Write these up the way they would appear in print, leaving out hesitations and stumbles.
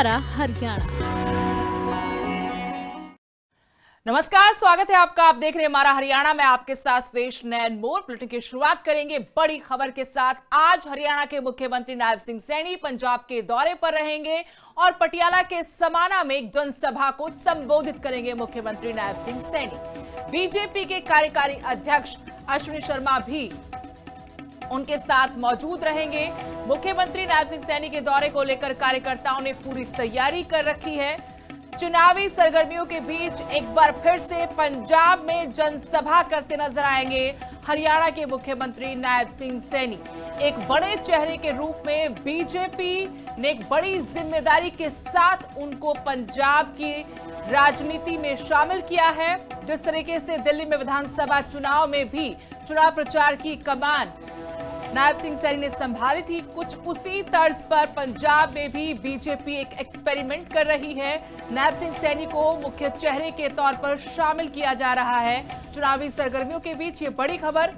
हमारा हरियाणा। नमस्कार, स्वागत है आपका। आप देख रहे हैं हमारा हरियाणा में, आपके साथ सुदेश नैन मोर। बुलेटिन की शुरुआत करेंगे बड़ी खबर के साथ। आज हरियाणा के मुख्यमंत्री नायब सिंह सैनी पंजाब के दौरे पर रहेंगे और पटियाला के समाना में एक जनसभा को संबोधित करेंगे मुख्यमंत्री नायब सिंह सैनी। बीजेपी के कार्यकारी अध्यक्ष अश्विनी शर्मा भी उनके साथ मौजूद रहेंगे। मुख्यमंत्री नायब सिंह सैनी के दौरे को लेकर कार्यकर्ताओं ने पूरी तैयारी कर रखी है। चुनावी सरगर्मियों के बीच एक बार फिर से पंजाब में जनसभा करते नजर आएंगे हरियाणा के मुख्यमंत्री नायब सिंह सैनी। एक बड़े चेहरे के रूप में बीजेपी ने एक बड़ी जिम्मेदारी के साथ उनको पंजाब की राजनीति में शामिल किया है। जिस तरीके से दिल्ली में विधानसभा चुनाव में भी चुनाव प्रचार की कमान नायब सिंह सैनी ने संभाली थी, कुछ उसी तर्ज पर पंजाब में भी बीजेपी एक एक्सपेरिमेंट कर रही है। नायब सिंह सैनी को मुख्य चेहरे के तौर पर शामिल किया जा रहा है चुनावी सरगर्मियों के बीच। ये बड़ी खबर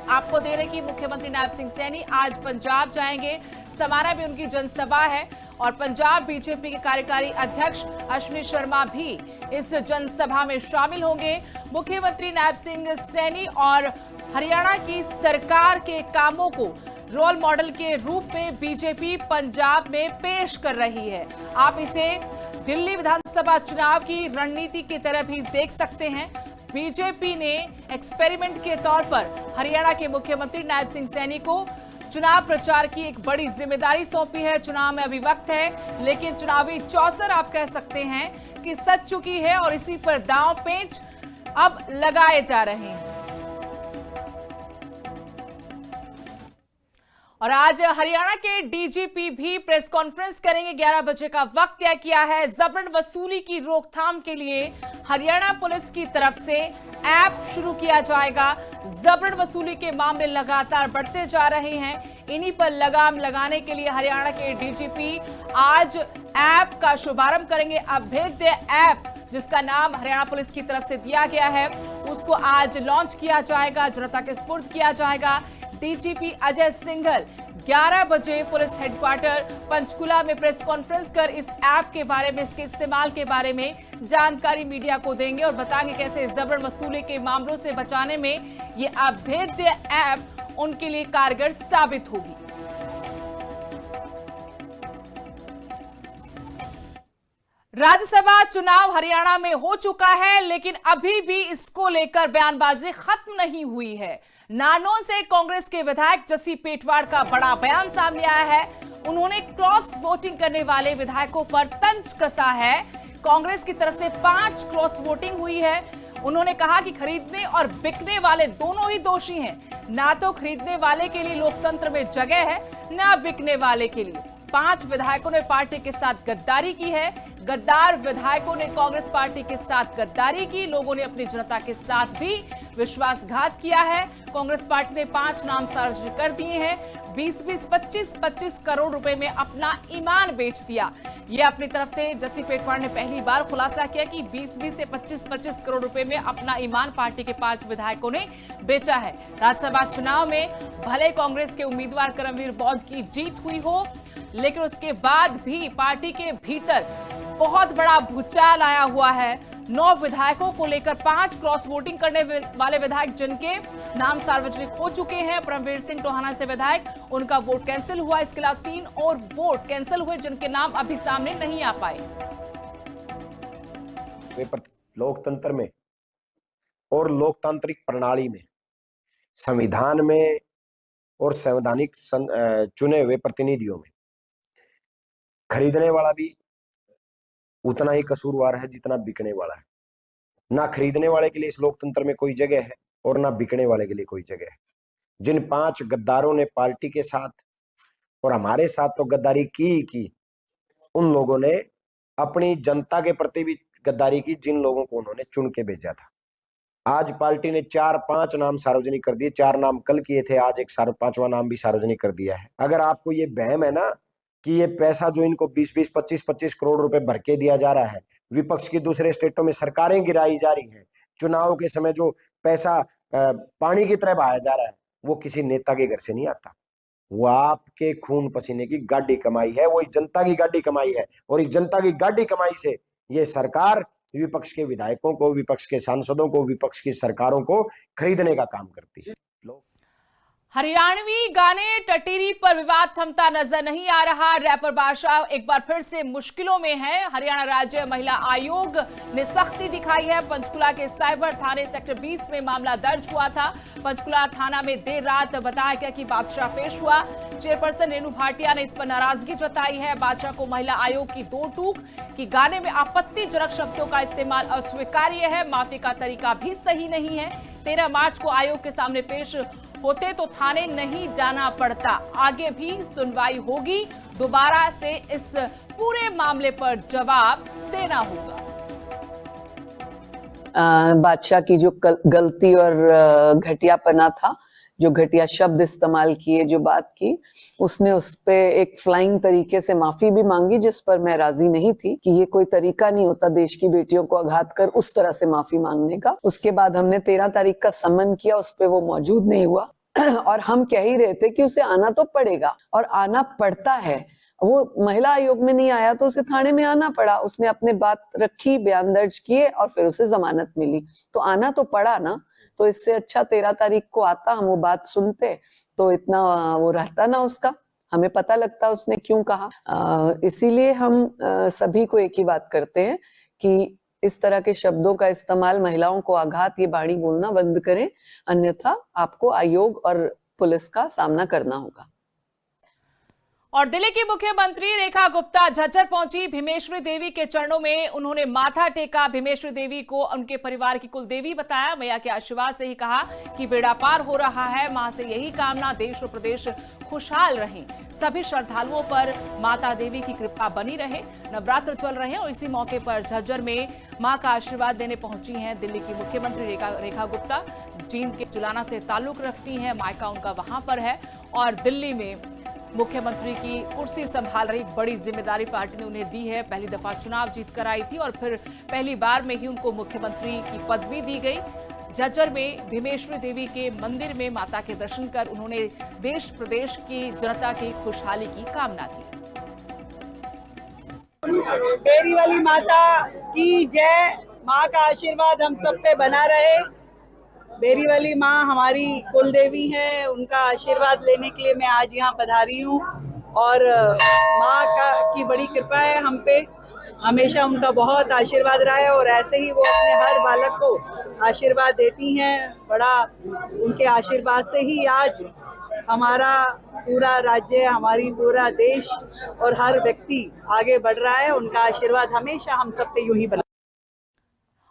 आपको दे रहे कि मुख्यमंत्री नायब सिंह सैनी आज पंजाब जाएंगे। समाना में उनकी जनसभा है और पंजाब बीजेपी के कार्यकारी अध्यक्ष अश्विनी शर्मा भी इस जनसभा में शामिल होंगे। मुख्यमंत्री नायब सिंह सैनी और हरियाणा की सरकार के कामों को रोल मॉडल के रूप में बीजेपी पंजाब में पेश कर रही है। आप इसे दिल्ली विधानसभा चुनाव की रणनीति की तरह भी देख सकते हैं। बीजेपी ने एक्सपेरिमेंट के तौर पर हरियाणा के मुख्यमंत्री नायब सिंह सैनी को चुनाव प्रचार की एक बड़ी जिम्मेदारी सौंपी है। चुनाव में अभी वक्त है, लेकिन चुनावी चौसर आप कह सकते हैं कि सज चुकी है और इसी पर दांव पेंच अब लगाए जा रहे हैं। और आज हरियाणा के डीजीपी भी प्रेस कॉन्फ्रेंस करेंगे। 11 बजे का वक्त तय किया है। जबरन वसूली की रोकथाम के लिए हरियाणा पुलिस की तरफ से ऐप शुरू किया जाएगा। जबरन वसूली के मामले लगातार बढ़ते जा रहे हैं। इन्हीं पर लगाम लगाने के लिए हरियाणा के डीजीपी आज ऐप का शुभारंभ करेंगे। अभेद्य ऐप, जिसका नाम हरियाणा पुलिस की तरफ से दिया गया है, उसको आज लॉन्च किया जाएगा, जनता के सुपुर्द किया जाएगा। डीजीपी अजय सिंघल 11 बजे पुलिस हेडक्वार्टर पंचकुला में प्रेस कॉन्फ्रेंस कर इस ऐप के बारे में, इसके इस्तेमाल के बारे में जानकारी मीडिया को देंगे और बताएंगे कैसे जबरन वसूली के मामलों से बचाने में ये अभेद्य ऐप उनके लिए कारगर साबित होगी। राज्यसभा चुनाव हरियाणा में हो चुका है, लेकिन अभी भी इसको लेकर बयानबाजी खत्म नहीं हुई है। नारनौल से कांग्रेस के विधायक जसी पेटवाड़ का बड़ा बयान सामने आया है। उन्होंने क्रॉस वोटिंग करने वाले विधायकों पर तंज कसा है। कांग्रेस की तरफ से 5 क्रॉस वोटिंग हुई है। उन्होंने कहा कि खरीदने और बिकने वाले दोनों ही दोषी हैं। ना तो खरीदने वाले के लिए लोकतंत्र में जगह है, ना बिकने वाले के लिए। 5 विधायकों ने पार्टी के साथ गद्दारी की है। गद्दार विधायकों ने कांग्रेस पार्टी के साथ गद्दारी की। लोगों ने अपनी जनता के साथ भी विश्वासघात किया है। कांग्रेस पार्टी ने 5 नाम सार्वजनिक कर दिए हैं। 20-20, 25-25 करोड़ रुपए में अपना ईमान बेच दिया। ये अपनी तरफ से जसी पेटवाड़ ने पहली बार खुलासा किया कि 20-20 से 25-25 करोड़ रुपए में अपना ईमान पार्टी के 5 विधायकों ने बेचा है। राज्यसभा चुनाव में भले कांग्रेस के उम्मीदवार करमवीर बौद्ध की जीत हुई हो, लेकिन उसके बाद भी पार्टी के भीतर बहुत बड़ा भूचाल आया हुआ है। 9 विधायकों को लेकर 5 क्रॉस वोटिंग करने वाले विधायक जिनके नाम सार्वजनिक हो चुके हैं। परमवीर सिंह टोहाना से विधायक, उनका वोट कैंसिल हुआ। इसके अलावा 3 और वोट कैंसिल हुए जिनके नाम अभी सामने नहीं आ पाए। लोकतंत्र में और लोकतांत्रिक प्रणाली में, संविधान में और संवैधानिक चुने हुए प्रतिनिधियों में खरीदने वाला भी उतना ही कसूरवार है जितना बिकने वाला है। ना खरीदने वाले के लिए इस लोकतंत्र में कोई जगह है और ना बिकने वाले के लिए कोई जगह है। जिन 5 गद्दारों ने पार्टी के साथ और हमारे साथ तो गद्दारी की, उन लोगों ने अपनी जनता के प्रति भी गद्दारी की, जिन लोगों को उन्होंने चुन के भेजा था। आज पार्टी ने 4-5 नाम सार्वजनिक कर दिए। 4 नाम कल किए थे, आज एक 5वां नाम भी सार्वजनिक कर दिया है। अगर आपको ये वहम है ना कि ये पैसा जो इनको 20-20, 25-25 करोड़ रुपए भर के दिया जा रहा है, विपक्ष की दूसरे स्टेटों में सरकारें गिराई जा रही हैं, चुनाव के समय जो पैसा पानी की तरह बहाया जा रहा है, वो किसी नेता के घर से नहीं आता, वो आपके खून पसीने की गाड़ी कमाई है, वो इस जनता की गाड़ी कमाई है। और इस जनता की गाड़ी कमाई से ये सरकार विपक्ष के विधायकों को, विपक्ष के सांसदों को, विपक्ष की सरकारों को खरीदने का काम करती है। हरियाणवी गाने टटीरी पर विवाद थमता नजर नहीं आ रहा। रैपर बादशाह एक बार फिर से मुश्किलों में है। हरियाणा राज्य महिला आयोग ने सख्ती दिखाई है। पंचकुला के साइबर थाने सेक्टर 20 में मामला दर्ज हुआ था। पंचकुला थाना में देर रात बताया गया कि बादशाह पेश हुआ। चेयरपर्सन रेणु भाटिया ने इस पर नाराजगी जताई है। बादशाह को महिला आयोग की दो टूक कि गाने में आपत्तिजनक शब्दों का इस्तेमाल अस्वीकार्य है, माफी का तरीका भी सही नहीं है। 13 मार्च को आयोग के सामने पेश होते तो थाने नहीं जाना पड़ता। आगे भी सुनवाई होगी। दोबारा से इस पूरे मामले पर जवाब देना होगा। बादशाह की जो गलती और घटियापना था, जो घटिया शब्द इस्तेमाल किए, जो बात की, उसने उस पे एक फ्लाइंग तरीके से माफी भी मांगी, जिस पर मैं राजी नहीं थी कि ये कोई तरीका नहीं होता देश की बेटियों को आघात कर उस तरह से माफी मांगने का। उसके बाद हमने 13 तारीख का समन किया, उस पे वो मौजूद नहीं हुआ और हम कह ही रहे थे कि उसे आना तो पड़ेगा और आना पड़ता है। वो महिला आयोग में नहीं आया तो उसे थाने में आना पड़ा। उसने अपने बात रखी, बयान दर्ज किए और फिर उसे जमानत मिली, तो आना तो पड़ा ना। तो इससे अच्छा 13 तारीख को आता, हम वो बात सुनते तो इतना वो रहता ना उसका, हमें पता लगता उसने क्यों कहा। इसीलिए हम सभी को एक ही बात करते हैं कि इस तरह के शब्दों का इस्तेमाल, महिलाओं को आघात, ये बाणी बोलना बंद करें, अन्यथा आपको आयोग और पुलिस का सामना करना होगा। और दिल्ली की मुख्यमंत्री रेखा गुप्ता झज्जर पहुंची। भीमेश्वरी देवी के चरणों में उन्होंने माथा टेका। भीमेश्वरी देवी को उनके परिवार की कुल देवी बताया। मैया के आशीर्वाद से ही कहा कि बेड़ा पार हो रहा है। मां से यही कामना, देश और प्रदेश खुशहाल रहें। सभी श्रद्धालुओं पर माता देवी की कृपा बनी रहे। नवरात्र चल रहे हैं और इसी मौके पर झज्जर में मां का आशीर्वाद देने पहुंची हैं दिल्ली की मुख्यमंत्री रेखा गुप्ता। जींद के जुलाना से ताल्लुक रखती हैं, मायका उनका वहां पर है और दिल्ली में मुख्यमंत्री की कुर्सी संभाल रही बड़ी जिम्मेदारी पार्टी ने उन्हें दी है। पहली दफा चुनाव जीत कर आई थी और फिर पहली बार में ही उनको मुख्यमंत्री की पदवी दी गई। झज्जर में भीमेश्वरी देवी के मंदिर में माता के दर्शन कर उन्होंने देश प्रदेश की जनता की खुशहाली की कामना की। डेरी वाली माता की जय। माँ का आशीर्वाद हम सब पे बना रहे। बेरी वाली माँ हमारी कुल देवी है, उनका आशीर्वाद लेने के लिए मैं आज यहाँ पधारी हूँ और माँ की बड़ी कृपा है हम पे। हमेशा उनका बहुत आशीर्वाद रहा है और ऐसे ही वो अपने हर बालक को आशीर्वाद देती हैं। बड़ा उनके आशीर्वाद से ही आज हमारा पूरा राज्य, हमारी पूरा देश और हर व्यक्ति आगे बढ़ रहा है। उनका आशीर्वाद हमेशा हम सब पे यूं ही बना।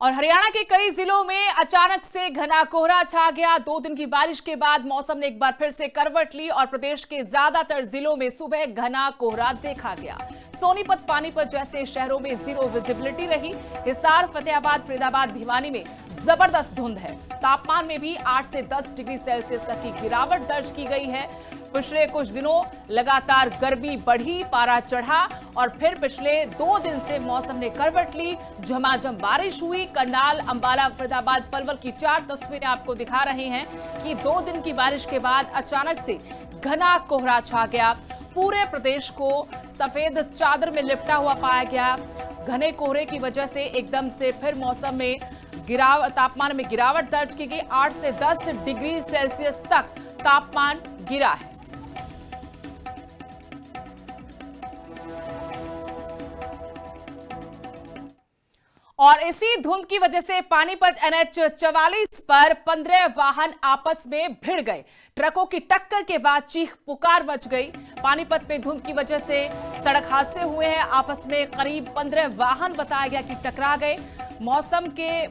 और हरियाणा के कई जिलों में अचानक से घना कोहरा छा गया। 2 दिन की बारिश के बाद मौसम ने एक बार फिर से करवट ली और प्रदेश के ज्यादातर जिलों में सुबह घना कोहरा देखा गया। सोनीपत, पानीपत जैसे शहरों में जीरो विजिबिलिटी रही। हिसार, फतेहाबाद, फरीदाबाद, भिवानी में जबरदस्त धुंध है। तापमान में भी 8 से 10 डिग्री सेल्सियस तक की गिरावट दर्ज की गई है। पिछले कुछ दिनों लगातार गर्मी बढ़ी, पारा चढ़ा और फिर पिछले 2 दिन से मौसम ने करवट ली। झमाझम बारिश हुई। करनाल, अंबाला, फरीदाबाद, पलवल की 4 तस्वीरें आपको दिखा रहे हैं कि 2 दिन की बारिश के बाद अचानक से घना कोहरा छा गया। पूरे प्रदेश को सफेद चादर में लिपटा हुआ पाया गया। घने कोहरे की वजह से एकदम से फिर मौसम में तापमान में गिरावट दर्ज की गई। 8 से 10 डिग्री सेल्सियस तक तापमान गिरा है। और इसी धुंध की वजह से पानीपत NH 44 पर 15 वाहन आपस में भिड़ गए। ट्रकों की टक्कर के बाद चीख पुकार मच गई। पानीपत में धुंध की वजह से सड़क हादसे हुए हैं। आपस में करीब 15 वाहन बताया गया कि टकरा गए। मौसम के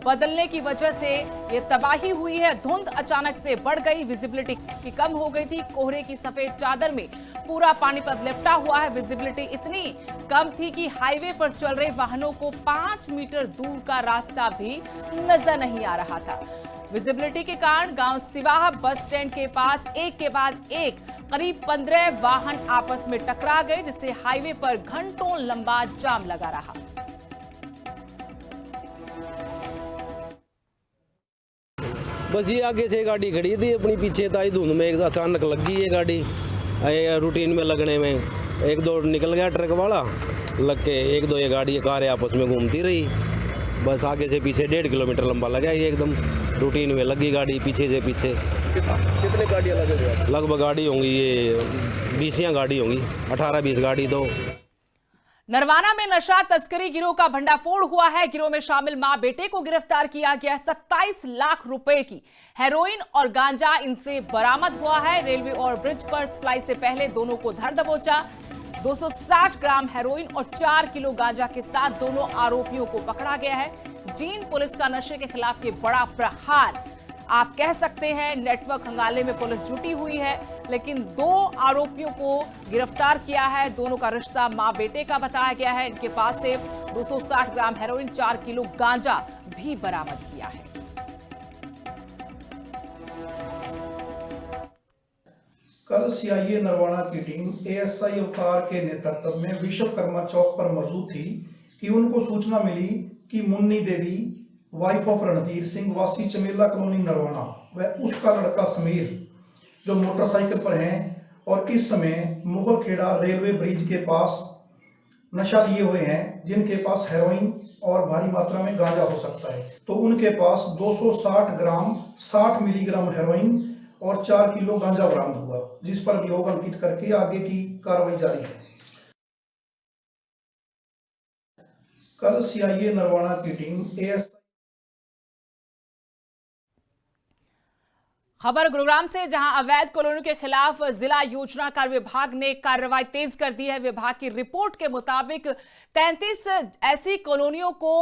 बदलने की वजह से ये तबाही हुई है। धुंध अचानक से बढ़ गई, विजिबिलिटी की कम हो गई थी। कोहरे की सफेद चादर में पूरा पानीपत लिपटा हुआ है। विजिबिलिटी इतनी कम थी कि हाईवे पर चल रहे वाहनों को 5 मीटर दूर का रास्ता भी नजर नहीं आ रहा था। विजिबिलिटी के कारण गांव सिवाह बस स्टैंड के पास एक के बाद एक करीब 15 वाहन आपस में टकरा गए, जिससे हाईवे पर घंटों लंबा जाम लगा रहा। बस ये आगे से गाड़ी खड़ी थी अपनी, पीछे ताई धुंध में अचानक लग गई ये गाड़ी रूटीन में लगने में एक दो निकल गया ट्रक वाला, लग के एक दो ये गाड़ी कारें आपस में घूमती रही, बस आगे से पीछे 1.5 किलोमीटर लंबा लगा, ये एकदम रूटीन में लगी गाड़ी पीछे से पीछे। कितने गाड़ियाँ लगे? लगभग गाड़ी होंगी ये 20 गाड़ी होंगी, 18-20 गाड़ी। तो नरवाना में नशा तस्करी गिरोह का भंडाफोड़ हुआ है। गिरोह में शामिल मां बेटे को गिरफ्तार किया गया। 27 लाख रुपए की हेरोइन और गांजा इनसे बरामद हुआ है। रेलवे और ब्रिज पर सप्लाई से पहले दोनों को धर दबोचा। 260 ग्राम हेरोइन और 4 किलो गांजा के साथ दोनों आरोपियों को पकड़ा गया है। जींद पुलिस का नशे के खिलाफ ये बड़ा प्रहार आप कह सकते हैं। नेटवर्क खंगालने में पुलिस जुटी हुई है, लेकिन 2 आरोपियों को गिरफ्तार किया है। दोनों का रिश्ता मां बेटे का बताया गया है। इनके पास से 260 ग्राम हेरोइन, 4 किलो गांजा भी बरामद किया है। कल सीआईए नरवाना की टीम एएसआई अवतार के नेतृत्व में विश्वकर्मा चौक पर मौजूद थी कि उनको सूचना मिली कि मुन्नी देवी वाइफ ऑफ रणधीर सिंह वासी चमेला कॉलोनी नरवाना व उसका लड़का समीर जो मोटरसाइकिल पर हैं और इस समय मुगलखेड़ा रेलवे ब्रिज के पास नशा लिए हुए हैं, जिनके पास हेरोइन और भारी मात्रा में गांजा हो सकता है। तो उनके पास 260 ग्राम 60 मिलीग्राम हेरोइन और 4 किलो गांजा बरामद हुआ, जिस पर अभियोग अंकित करके आगे की कार्रवाई जारी है। कल सीआईए नरवाना की टीम एएसआई खबर गुरुग्राम से, जहां अवैध कॉलोनी के खिलाफ जिला योजना कार्य विभाग ने कार्रवाई तेज कर दी है। विभाग की रिपोर्ट के मुताबिक 33 ऐसी कॉलोनियों को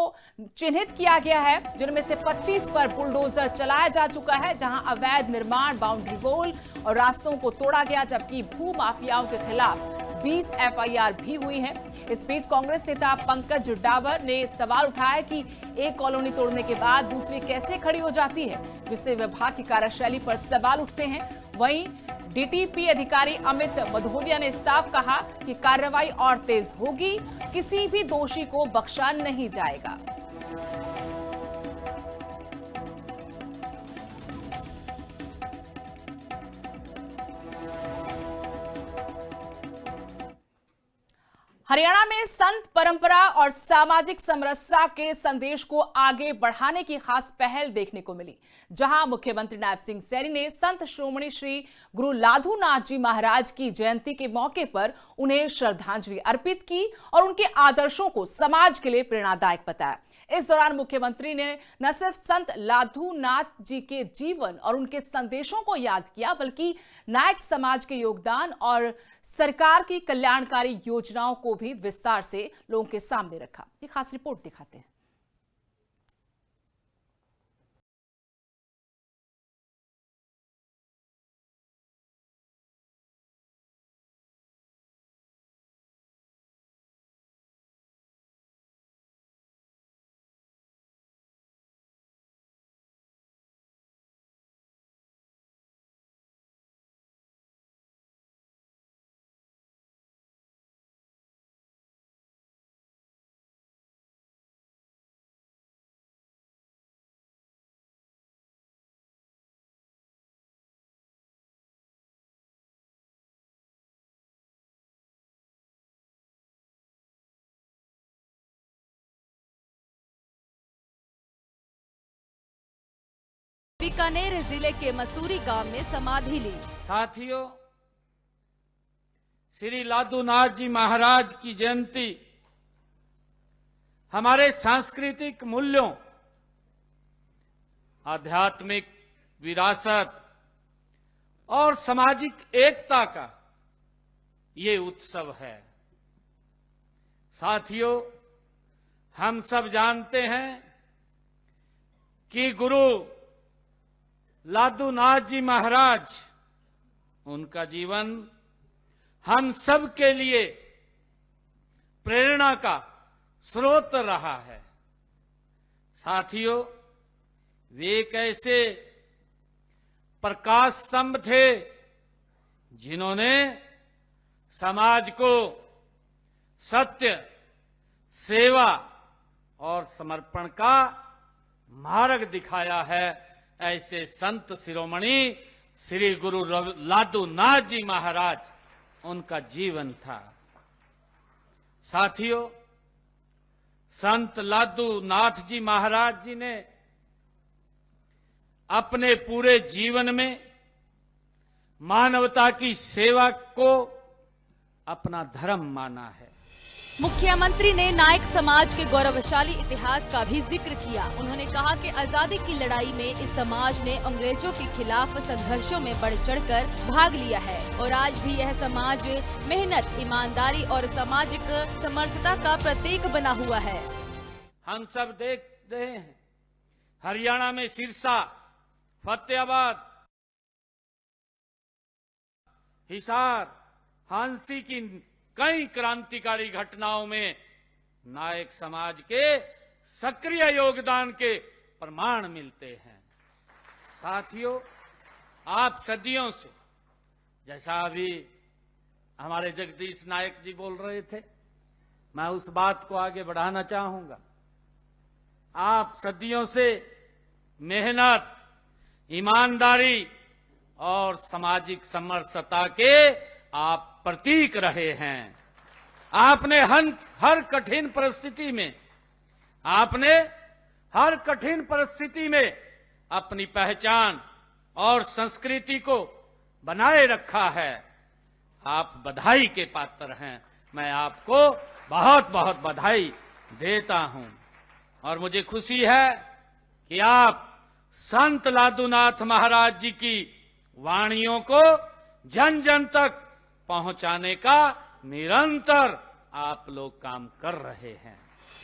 चिन्हित किया गया है, जिनमें से 25 पर बुलडोजर चलाया जा चुका है, जहां अवैध निर्माण, बाउंड्री वॉल और रास्तों को तोड़ा गया, जबकि भू माफियाओं के खिलाफ 20 एफआईआर भी हुई है। इस बीच कांग्रेस नेता पंकज डाबर ने सवाल उठाया कि एक कॉलोनी तोड़ने के बाद दूसरी कैसे खड़ी हो जाती है, जिससे विभाग की कार्यशैली पर सवाल उठते हैं। वहीं डीटीपी अधिकारी अमित मधोलिया ने साफ कहा कि कार्रवाई और तेज होगी, किसी भी दोषी को बख्शा नहीं जाएगा। हरियाणा में संत परंपरा और सामाजिक समरसता के संदेश को आगे बढ़ाने की खास पहल देखने को मिली, जहां मुख्यमंत्री नायब सिंह सैनी ने संत श्रोमणी श्री गुरु लाधूनाथ जी महाराज की जयंती के मौके पर उन्हें श्रद्धांजलि अर्पित की और उनके आदर्शों को समाज के लिए प्रेरणादायक बताया। इस दौरान मुख्यमंत्री ने न सिर्फ संत लाधूनाथ जी के जीवन और उनके संदेशों को याद किया, बल्कि नायक समाज के योगदान और सरकार की कल्याणकारी योजनाओं को भी विस्तार से लोगों के सामने रखा। ये खास रिपोर्ट दिखाते हैं। बीकानेर जिले के मसूरी गांव में समाधि ली। साथियों, श्री लाधूनाथ जी महाराज की जयंती हमारे सांस्कृतिक मूल्यों, आध्यात्मिक विरासत और सामाजिक एकता का ये उत्सव है। साथियों, हम सब जानते हैं कि गुरु लाधूनाथ जी महाराज, उनका जीवन हम सब के लिए प्रेरणा का स्रोत रहा है। साथियों, वे एक ऐसे प्रकाश स्तंभ थे जिन्होंने समाज को सत्य, सेवा और समर्पण का मार्ग दिखाया है। ऐसे संत शिरोमणि श्री गुरु लाधूनाथ जी महाराज उनका जीवन था। साथियों, संत लादू नाथ जी महाराज जी ने अपने पूरे जीवन में मानवता की सेवा को अपना धर्म माना है। मुख्यमंत्री ने नायक समाज के गौरवशाली इतिहास का भी जिक्र किया। उन्होंने कहा कि आजादी की लड़ाई में इस समाज ने अंग्रेजों के खिलाफ संघर्षों में बढ़ चढ़कर भाग लिया है और आज भी यह समाज मेहनत, ईमानदारी और सामाजिक समरसता का प्रतीक बना हुआ है। हम सब देखते हैं हरियाणा में सिरसा, फतेहाबाद, हिसार, हांसी की कई क्रांतिकारी घटनाओं में नायक समाज के सक्रिय योगदान के प्रमाण मिलते हैं। साथियों, आप सदियों से, जैसा अभी हमारे जगदीश नायक जी बोल रहे थे, मैं उस बात को आगे बढ़ाना चाहूंगा। आप सदियों से मेहनत, ईमानदारी और सामाजिक समरसता के आप प्रतीक रहे हैं। आपने हर कठिन परिस्थिति में अपनी पहचान और संस्कृति को बनाए रखा है। आप बधाई के पात्र हैं। मैं आपको बहुत बहुत बधाई देता हूं और मुझे खुशी है कि आप संत लादूनाथ महाराज जी की वाणियों को जन जन तक पहुंचाने का निरंतर आप लोग काम कर रहे हैं।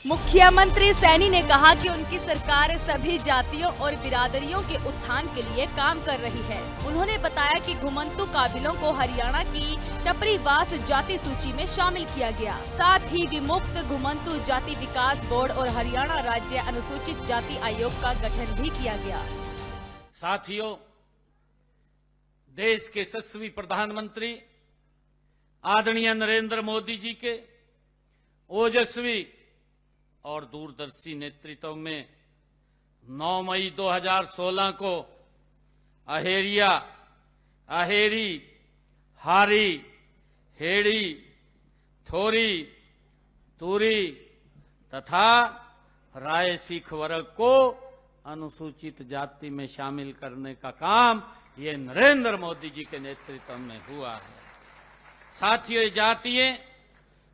मुख्यमंत्री सैनी ने कहा कि उनकी सरकार सभी जातियों और बिरादरियों के उत्थान के लिए काम कर रही है। उन्होंने बताया कि घुमंतु काबिलों को हरियाणा की टपरीवास जाति सूची में शामिल किया गया। साथ ही विमुक्त घुमंतु जाति विकास बोर्ड और हरियाणा राज्य अनुसूचित जाति आयोग का गठन भी किया गया। साथियों, देश के यशस्वी प्रधानमंत्री आदरणीय नरेंद्र मोदी जी के ओजस्वी और दूरदर्शी नेतृत्व में 9 मई 2016 को अहेरिया, अहेरी, हारी, हेड़ी, थोरी, तूरी तथा राय सिख वर्ग को अनुसूचित जाति में शामिल करने का काम ये नरेंद्र मोदी जी के नेतृत्व में हुआ है। साथियों, ये जातियां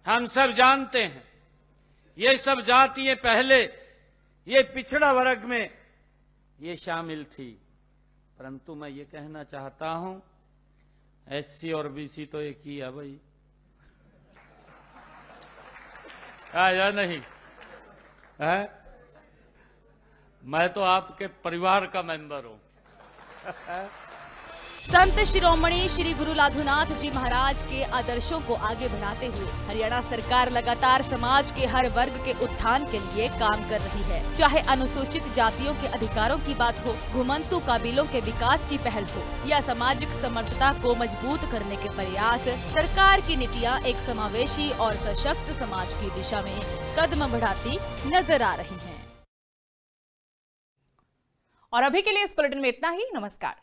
हम सब जानते हैं, ये सब जातियां पहले ये पिछड़ा वर्ग में ये शामिल थी, परंतु मैं ये कहना चाहता हूं एससी और बीसी तो एक ही है भाई, या नहीं है? मैं तो आपके परिवार का मेंबर हूं। संत शिरोमणि श्री गुरु लाधुनाथ जी महाराज के आदर्शों को आगे बढ़ाते हुए हरियाणा सरकार लगातार समाज के हर वर्ग के उत्थान के लिए काम कर रही है। चाहे अनुसूचित जातियों के अधिकारों की बात हो, घुमंतु काबिलों के विकास की पहल हो या सामाजिक समरसता को मजबूत करने के प्रयास, सरकार की नीतियाँ एक समावेशी और सशक्त समाज की दिशा में कदम बढ़ाती नजर आ रही हैं। और अभी के लिए इस बुलेटिन में इतना ही। नमस्कार।